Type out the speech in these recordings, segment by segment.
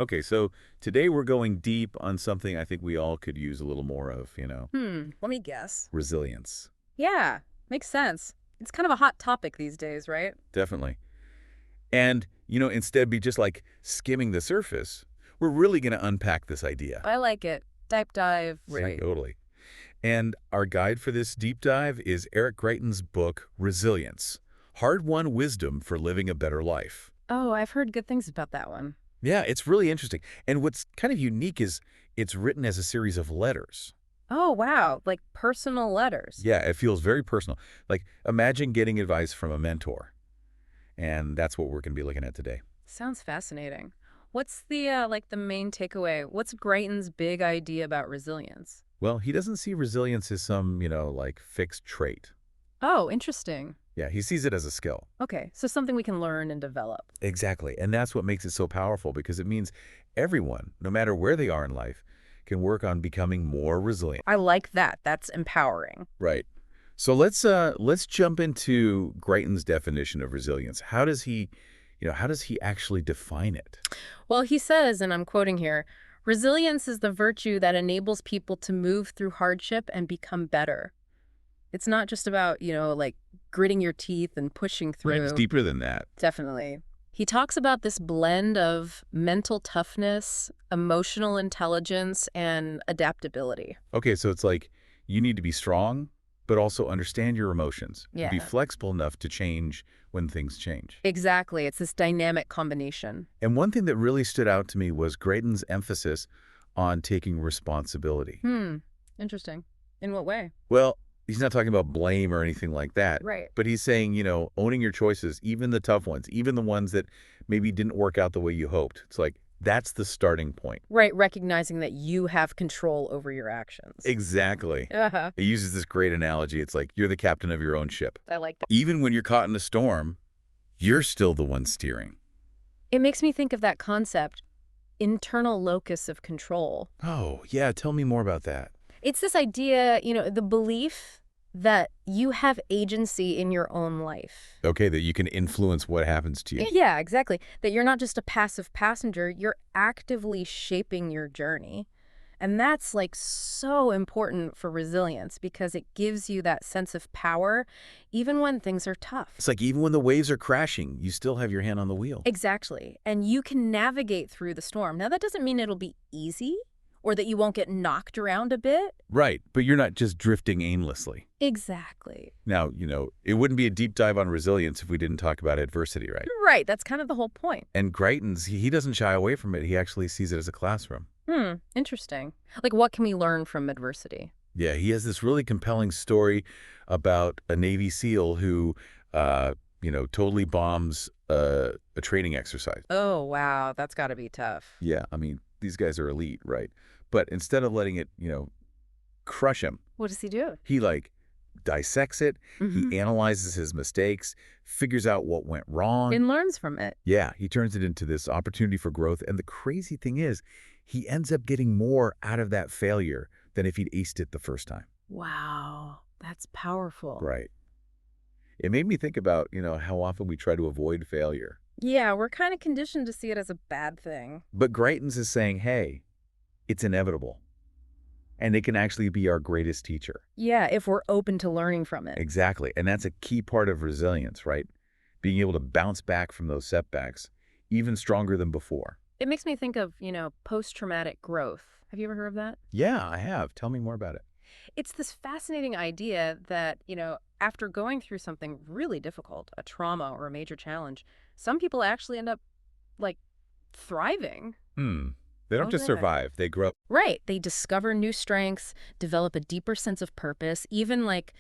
Okay, so today we're going deep on something I think we all could use a little more of, Let me guess. resilience. Yeah, makes sense. It's kind of a hot topic these days, right? Definitely. And, instead be just like skimming the surface, we're really going to unpack this idea. I like it. Deep dive, See, right. totally. And our guide for this deep dive is Eric Greitens' book, Resilience, Hard-Won Wisdom for Living a Better Life. Oh, I've heard good things about that one. Yeah, it's really interesting. And what's kind of unique is it's written as a series of letters. Oh, wow. Like personal letters. Yeah, it feels very personal. Like, imagine getting advice from a mentor. And that's what we're going to be looking at today. Sounds fascinating. What's the main takeaway? What's Greitens' big idea about resilience? Well, he doesn't see resilience as some, like fixed trait. Oh, interesting. Yeah, he sees it as a skill. Okay, so something we can learn and develop. Exactly. And that's what makes it so powerful because it means everyone, no matter where they are in life, can work on becoming more resilient. I like that. That's empowering. Right. So let's jump into Greitens' definition of resilience. How does he actually define it? Well, he says, and I'm quoting here, resilience is the virtue that enables people to move through hardship and become better. It's not just about, like gritting your teeth and pushing Right. It's through. deeper than that. Definitely. He talks about this blend of mental toughness, emotional intelligence, and adaptability. Okay, so it's like you need to be strong, but also understand your emotions and be Yeah, flexible enough to change when things change. exactly. It's this dynamic combination. And one thing that really stood out to me was Greitens' emphasis on taking responsibility. Interesting. In what way? Well, he's not talking about blame or anything like that, Right. but he's saying, owning your choices, even the tough ones, even the ones that maybe didn't work out the way you hoped. It's like that's the starting point. Right, recognizing that you have control over your actions. Exactly. Uh-huh. He uses this great analogy. It's like you're the captain of your own ship. I like that. Even when you're caught in a storm, you're still the one steering. It makes me think of that concept, internal locus of control. Oh, yeah, tell me more about that. It's this idea, the belief that you have agency in your own life. Okay, that you can influence what happens to you. Yeah, exactly. That you're not just a passive passenger, you're actively shaping your journey. And that's like so important for resilience because it gives you that sense of power even when things are tough. It's like even when the waves are crashing, you still have your hand on the wheel. Exactly. And you can navigate through the storm. Now, that doesn't mean it'll be easy or that you won't get knocked around a bit. Right, but you're not just drifting aimlessly. Exactly. Now, it wouldn't be a deep dive on resilience if we didn't talk about adversity, right? Right. That's kind of the whole point. And Greitens, he doesn't shy away from it. He actually sees it as a classroom. Interesting. Like, what can we learn from adversity? Yeah, he has this really compelling story about a Navy SEAL who, totally bombs a training exercise. Oh, wow. That's got to be tough. Yeah, I mean, these guys are elite, right? But instead of letting it, crush him, What does he do? he like dissects it. Hmm. He analyzes his mistakes, figures out what went wrong. And learns from it. Yeah, he turns it into this opportunity for growth. And the crazy thing is, he ends up getting more out of that failure than if he'd aced it the first time. Wow. That's powerful. Right. It made me think about, how often we try to avoid failure. Yeah, we're kind of conditioned to see it as a bad thing. But Greitens is saying, hey, it's inevitable. And it can actually be our greatest teacher. Yeah, if we're open to learning from it. Exactly. And that's a key part of resilience, right? Being able to bounce back from those setbacks even stronger than before. It makes me think of, post-traumatic growth. Have you ever heard of that? Yeah, I have. Tell me more about it. It's this fascinating idea that, after going through something really difficult, a trauma or a major challenge, some people actually end up, like, thriving. They don't Oh, just yeah. survive, they grow. Right. They discover new strengths, develop a deeper sense of purpose, even, like,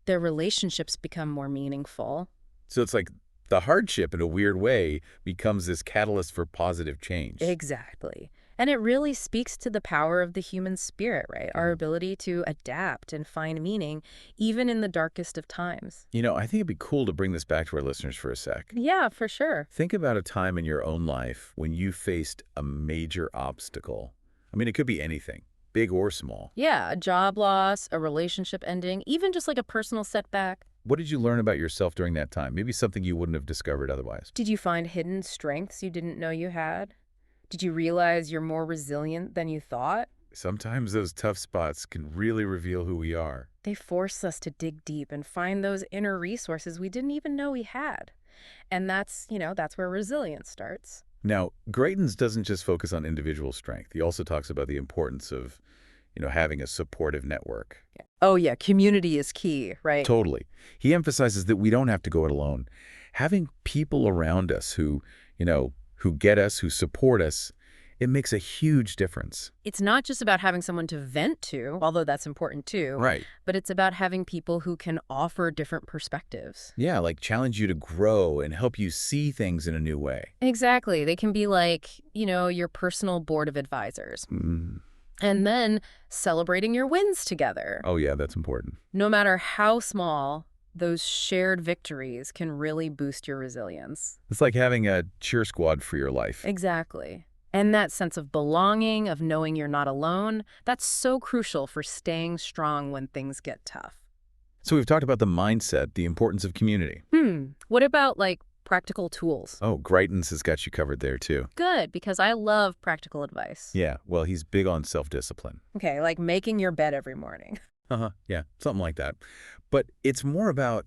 their relationships become more meaningful. So it's like the hardship, in a weird way, becomes this catalyst for positive change. Exactly. And it really speaks to the power of the human spirit, right? Our ability to adapt and find meaning, even in the darkest of times. I think it'd be cool to bring this back to our listeners for a sec. Yeah, for sure. Think about a time in your own life when you faced a major obstacle. I mean, it could be anything, big or small. Yeah, a job loss, a relationship ending, even just like a personal setback. What did you learn about yourself during that time? Maybe something you wouldn't have discovered otherwise. Did you find hidden strengths you didn't know you had? Did you realize you're more resilient than you thought? Sometimes those tough spots can really reveal who we are. They force us to dig deep and find those inner resources we didn't even know we had. And that's where resilience starts. Now, Greitens doesn't just focus on individual strength. He also talks about the importance of, having a supportive network. Yeah. Oh, yeah, community is key, right? Totally. He emphasizes that we don't have to go it alone. Having people around us who get us, who support us, it makes a huge difference. It's not just about having someone to vent to, although that's important too, Right. but it's about having people who can offer different perspectives. Yeah, like challenge you to grow and help you see things in a new way. Exactly. They can be like, your personal board of advisors. Mm. And then celebrating your wins together. Oh, yeah, that's important. No matter how small, those shared victories can really boost your resilience. It's like having a cheer squad for your life. Exactly. And that sense of belonging, of knowing you're not alone, that's so crucial for staying strong when things get tough. So we've talked about the mindset, the importance of community. What about, practical tools? Oh, Greitens has got you covered there, too. Good, because I love practical advice. Yeah, well, he's big on self-discipline. Okay, like making your bed every morning. Yeah, something like that. But it's more about,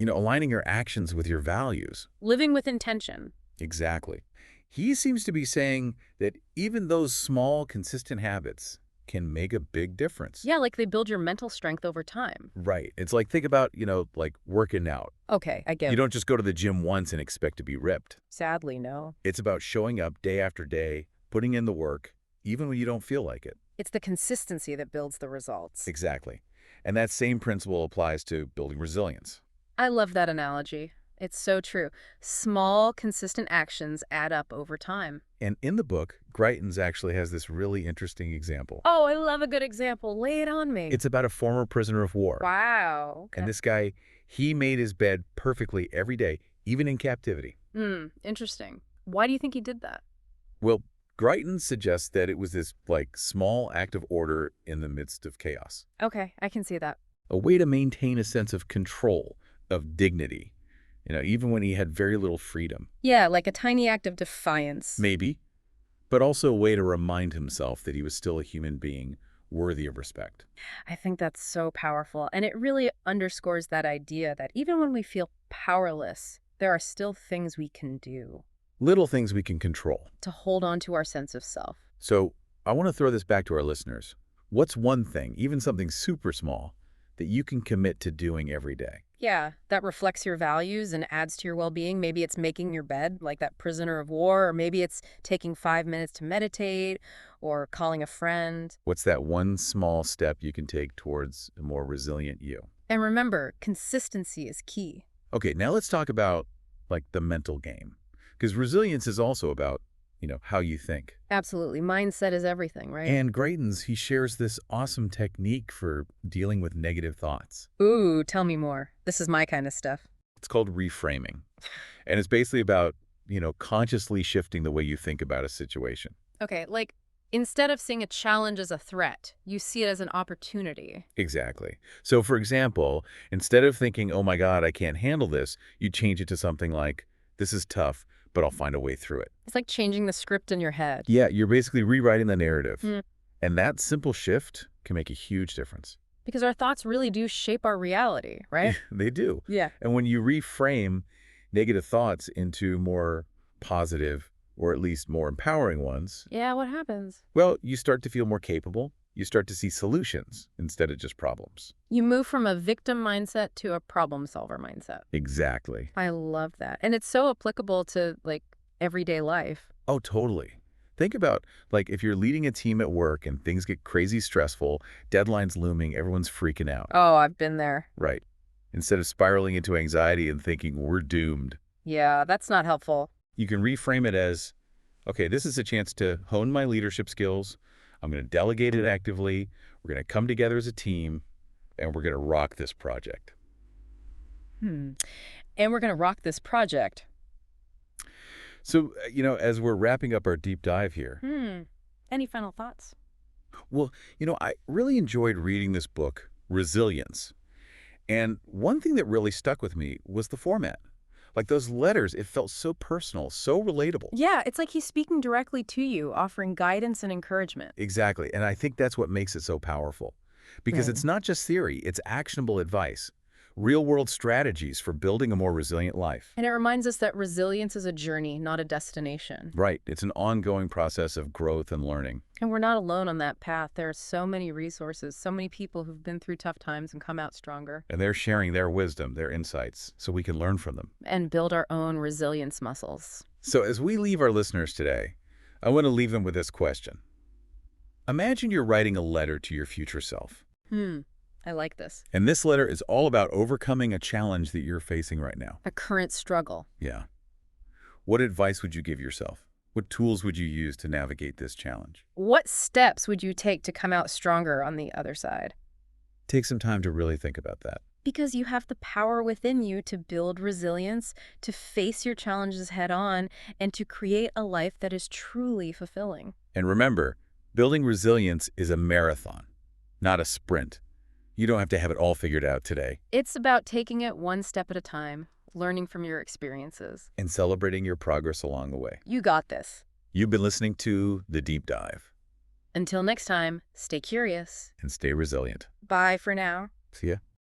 aligning your actions with your values. Living with intention. Exactly. He seems to be saying that even those small, consistent habits can make a big difference. Yeah, like they build your mental strength over time. Right. It's like, think about, like working out. Okay, I get You it. don't just go to the gym once and expect to be ripped. Sadly, no. It's about showing up day after day, putting in the work, even when you don't feel like it. It's the consistency that builds the results. Exactly. And that same principle applies to building resilience. I love that analogy. It's so true. Small, consistent actions add up over time. And in the book, Greitens actually has this really interesting example. Oh, I love a good example. Lay it on me. It's about a former prisoner of war. Wow. And Okay. this guy, he made his bed perfectly every day, even in captivity. Interesting. Why do you think he did that? Well, Greitens suggests that it was this, small act of order in the midst of chaos. Okay, I can see that. A way to maintain a sense of control, of dignity, even when he had very little freedom. Yeah, like a tiny act of defiance. Maybe, but also a way to remind himself that he was still a human being worthy of respect. I think that's so powerful. And it really underscores that idea that even when we feel powerless, there are still things we can do Little things we can control. to hold on to our sense of self. So I want to throw this back to our listeners. What's one thing, even something super small, that you can commit to doing every day? Yeah, that reflects your values and adds to your well-being. Maybe it's making your bed, like that prisoner of war, or maybe it's taking 5 minutes to meditate or calling a friend. What's that one small step you can take towards a more resilient you? And remember, consistency is key. Okay, now let's talk about, the mental game. Because resilience is also about, how you think. Absolutely. Mindset is everything, right? And Greitens, he shares this awesome technique for dealing with negative thoughts. Ooh, tell me more. This is my kind of stuff. It's called reframing. And it's basically about, consciously shifting the way you think about a situation. Okay, like instead of seeing a challenge as a threat, you see it as an opportunity. Exactly. So, for example, instead of thinking, oh my God, I can't handle this, you change it to something like, this is tough, but I'll find a way through it. It's like changing the script in your head. Yeah, you're basically rewriting the narrative. Hmm. And that simple shift can make a huge difference. Because our thoughts really do shape our reality, right? They do. Yeah. And when you reframe negative thoughts into more positive, or at least more empowering ones, Yeah, what happens? well, you start to feel more capable. You start to see solutions instead of just problems. You move from a victim mindset to a problem solver mindset. Exactly. I love that. And it's so applicable to everyday life. Oh, totally. Think about, if you're leading a team at work and things get crazy stressful, deadlines looming, everyone's freaking out. Oh, I've been there. Right. Instead of spiraling into anxiety and thinking we're doomed, Yeah, that's not helpful. you can reframe it as, okay, this is a chance to hone my leadership skills. I'm going to delegate it actively. We're going to come together as a team, and we're going to rock this project. And we're going to rock this project. So, as we're wrapping up our deep dive here, Any final thoughts? well, I really enjoyed reading this book, Resilience. And one thing that really stuck with me was the format. Like those letters, it felt so personal, so relatable. Yeah, it's like he's speaking directly to you, offering guidance and encouragement. Exactly. And I think that's what makes it so powerful. Because Right. it's not just theory, it's actionable advice, real-world strategies for building a more resilient life. And it reminds us that resilience is a journey, not a destination. Right. It's an ongoing process of growth and learning. And we're not alone on that path. There are so many resources, so many people who've been through tough times and come out stronger. And they're sharing their wisdom, their insights, so we can learn from them. And build our own resilience muscles. So as we leave our listeners today, I want to leave them with this question. Imagine you're writing a letter to your future self. I like this. And this letter is all about overcoming a challenge that you're facing right now. A current struggle. Yeah. What advice would you give yourself? What tools would you use to navigate this challenge? What steps would you take to come out stronger on the other side? Take some time to really think about that. Because you have the power within you to build resilience, to face your challenges head on, and to create a life that is truly fulfilling. And remember, building resilience is a marathon, not a sprint. You don't have to have it all figured out today. It's about taking it one step at a time, learning from your experiences. And celebrating your progress along the way. You got this. You've been listening to The Deep Dive. Until next time, stay curious. And stay resilient. Bye for now. See ya.